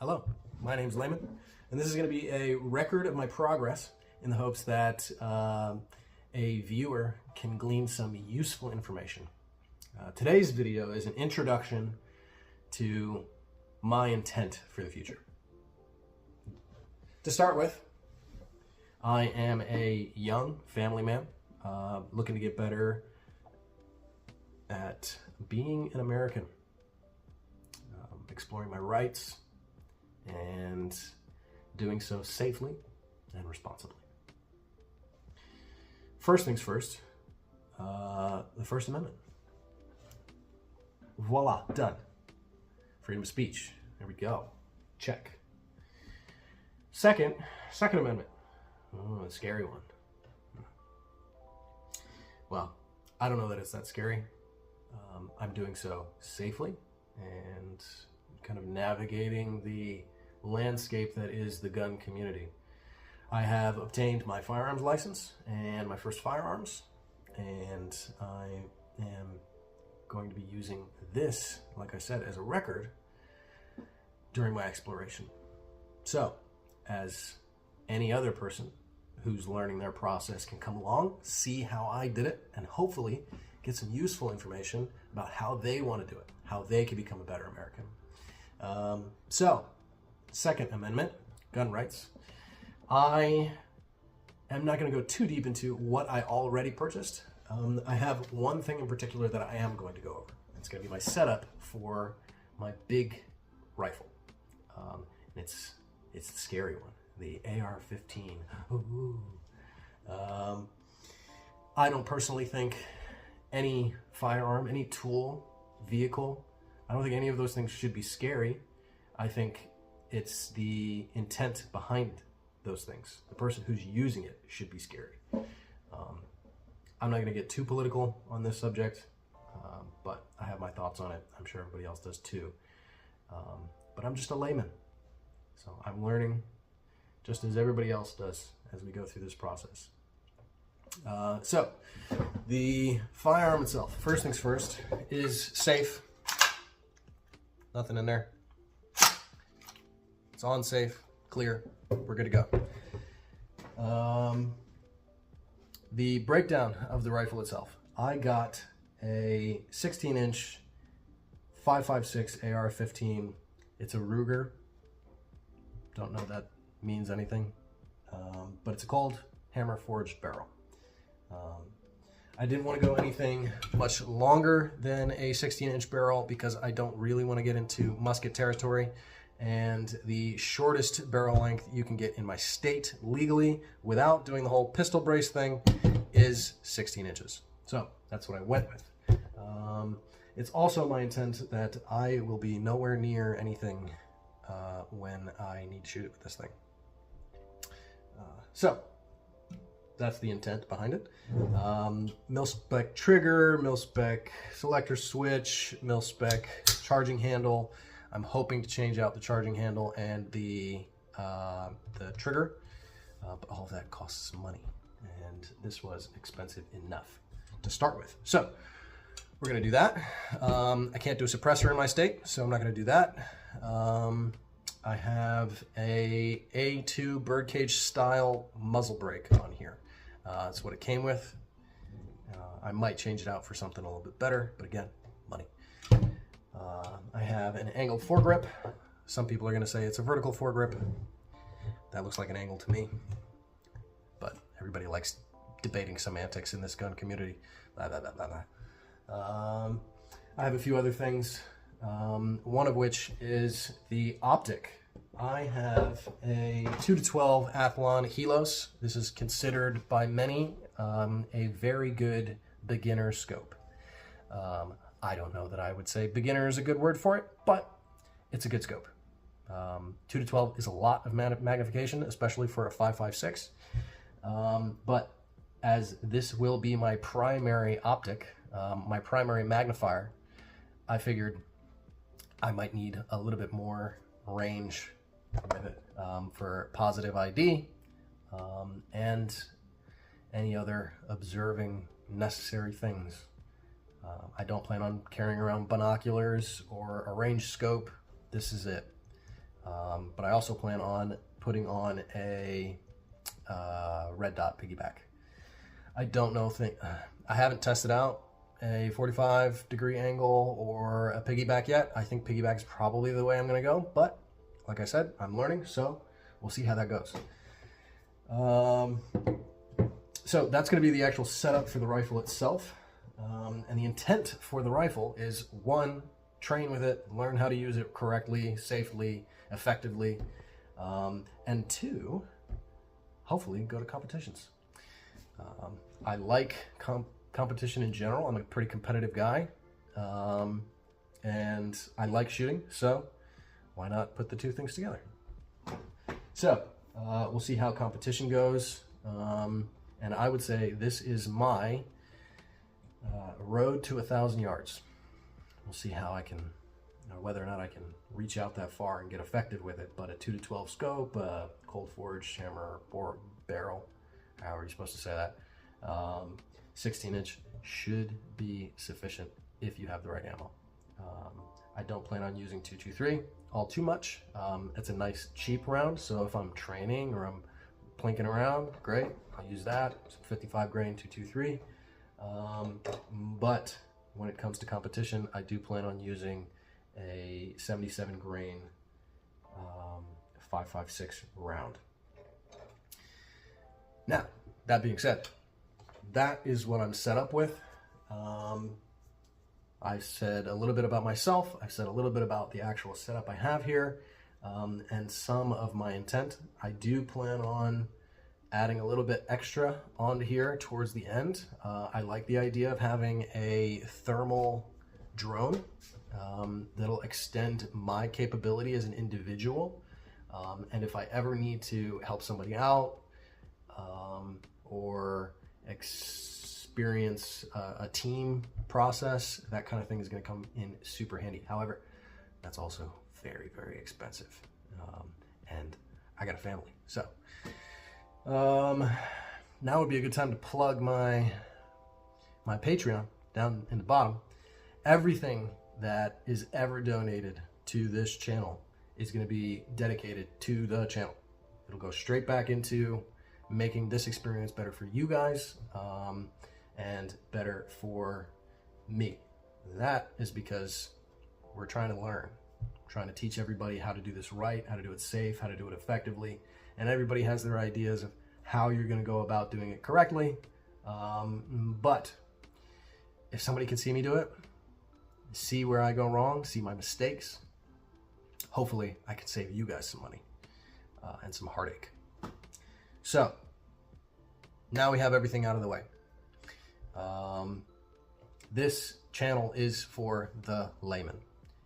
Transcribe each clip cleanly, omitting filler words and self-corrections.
Hello, my name's Layman, and this is going to be a record of my progress in the hopes that a viewer can glean some useful information. Today's video is an introduction to my intent for the future. To start with, I am a young family man looking to get better at being an American, exploring my rights, and doing so safely and responsibly. First things first, the First Amendment. Voila, done. Freedom of speech. There we go. Check. Second Amendment. Oh, a scary one. Well, I don't know that it's that scary. I'm doing so safely and kind of navigating the landscape that is the gun community. I have obtained my firearms license and my first firearms, and I am going to be using this, like I said, as a record during my exploration. So, as any other person who's learning their process can come along, see how I did it, and hopefully get some useful information about how they want to do it, how they can become a better American. So, Second Amendment, gun rights. I am not going to go too deep into what I already purchased. I have one thing in particular that I am going to go over. It's going to be my setup for my big rifle. And it's the scary one, the AR-15. Ooh. I don't personally think any firearm, any tool, vehicle, I don't think any of those things should be scary. I think it's the intent behind those things. The person who's using it should be scary. I'm not going to get too political on this subject, but I have my thoughts on it. I'm sure everybody else does too. But I'm just a layman. So I'm learning just as everybody else does as we go through this process. So the firearm itself, first things first, is safe. Nothing in there. It's on, safe, clear. We're good to go. The breakdown of the rifle itself. I got a 16-inch 5.56 AR-15. It's a Ruger. Don't know if that means anything, but it's a cold hammer forged barrel. I didn't want to go anything much longer than a 16-inch barrel because I don't really want to get into musket territory. And the shortest barrel length you can get in my state legally without doing the whole pistol brace thing is 16 inches. So that's what I went with. It's also my intent that I will be nowhere near anything when I need to shoot it with this thing. So that's the intent behind it. Mil-spec trigger, mil-spec selector switch, mil-spec charging handle. I'm hoping to change out the charging handle and the trigger, but all of that costs money, and this was expensive enough to start with. So we're gonna do that. I can't do a suppressor in my state, so I'm not gonna do that. I have a A2 birdcage style muzzle brake on here. That's what it came with. I might change it out for something a little bit better, but again, money. I have an angled foregrip. Some people are going to say it's a vertical foregrip. That looks like an angle to me, but everybody likes debating semantics in this gun community. Blah, blah, blah, blah, blah. I have a few other things, one of which is the optic. I have a 2-12 Athlon Helos. This is considered by many a very good beginner scope. I don't know that I would say beginner is a good word for it, but it's a good scope. 2-12 is a lot of magnification, especially for a 5.56. But as this will be my primary optic, my primary magnifier, I figured I might need a little bit more range with it for positive ID and any other observing necessary things. I don't plan on carrying around binoculars or a range scope. This is it. But I also plan on putting on a red dot piggyback. I don't know, I haven't tested out a 45-degree angle or a piggyback yet. I think piggyback is probably the way I'm gonna go, but like I said, I'm learning, so we'll see how that goes. So that's gonna be the actual setup for the rifle itself. And the intent for the rifle is, one, train with it, learn how to use it correctly, safely, effectively, and two, hopefully go to competitions. I like competition in general. I'm a pretty competitive guy, and I like shooting, so why not put the two things together? So we'll see how competition goes, and I would say this is my road to 1,000 yards. We'll see how I can, whether or not I can reach out that far and get effective with it, but a 2-12 scope, cold forged hammer or barrel, however you're supposed to say that, 16-inch should be sufficient if you have the right ammo. I don't plan on using 223 all too much. It's a nice cheap round, so if I'm training or I'm plinking around, great, I'll use that. Some 55 grain 223. But when it comes to competition, I do plan on using a 77 grain 5.56 round. Now, that being said, that is what I'm set up with. I said a little bit about myself. I've said a little bit about the actual setup I have here, and some of my intent. I do plan on adding a little bit extra onto here towards the end. I like the idea of having a thermal drone that'll extend my capability as an individual. And if I ever need to help somebody out or experience a team process, that kind of thing is going to come in super handy. However, that's also very, very expensive. And I got a family. So now would be a good time to plug my Patreon down in the bottom. Everything that is ever donated to this channel is going to be dedicated to the channel. It'll go straight back into making this experience better for you guys, and better for me. That is because we're trying to learn, trying to teach everybody how to do this right, how to do it safe, how to do it effectively, and everybody has their ideas of how you're going to go about doing it correctly. But if somebody can see me do it, see where I go wrong, see my mistakes, hopefully I can save you guys some money and some heartache. So now we have everything out of the way. This channel is for the layman.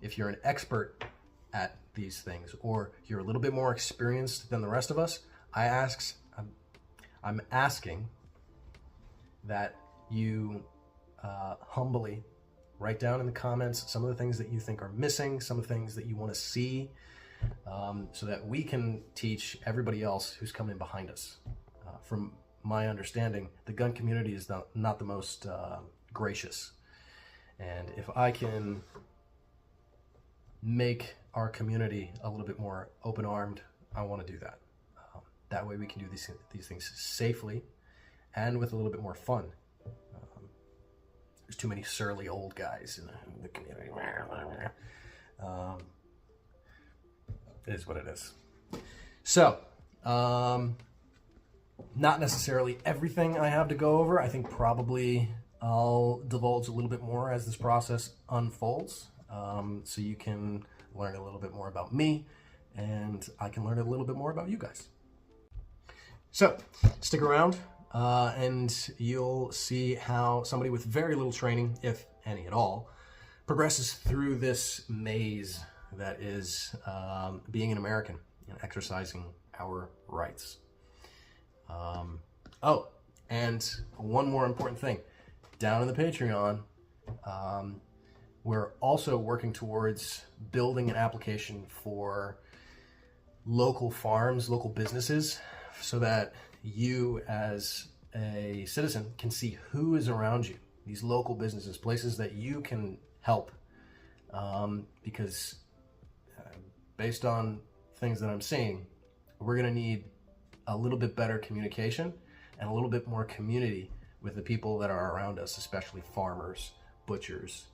If you're an expert at these things, or you're a little bit more experienced than the rest of us, I'm asking that you humbly write down in the comments some of the things that you think are missing, some of the things that you want to see, so that we can teach everybody else who's coming behind us. From my understanding, the gun community is not the most gracious. And if I can make our community a little bit more open-armed, I want to do that. That way we can do these things safely and with a little bit more fun. There's too many surly old guys in the community. It is what it is. So, not necessarily everything I have to go over. I think probably I'll divulge a little bit more as this process unfolds, so you can learn a little bit more about me, and I can learn a little bit more about you guys. So, stick around, and you'll see how somebody with very little training, if any at all, progresses through this maze that is being an American and exercising our rights. Oh, and one more important thing. Down in the Patreon, we're also working towards building an application for local farms, local businesses, so that you as a citizen can see who is around you, these local businesses, places that you can help, because based on things that I'm seeing, we're going to need a little bit better communication and a little bit more community with the people that are around us, especially farmers, butchers,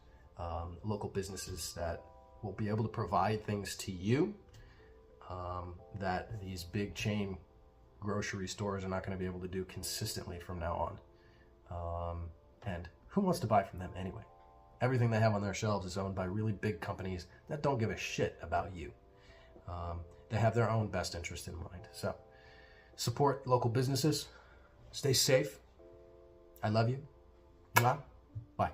local businesses that will be able to provide things to you that these big chain grocery stores are not going to be able to do consistently from now on. And who wants to buy from them anyway? Everything they have on their shelves is owned by really big companies that don't give a shit about you. They have their own best interest in mind. So support local businesses. Stay safe. I love you. Mwah. Bye.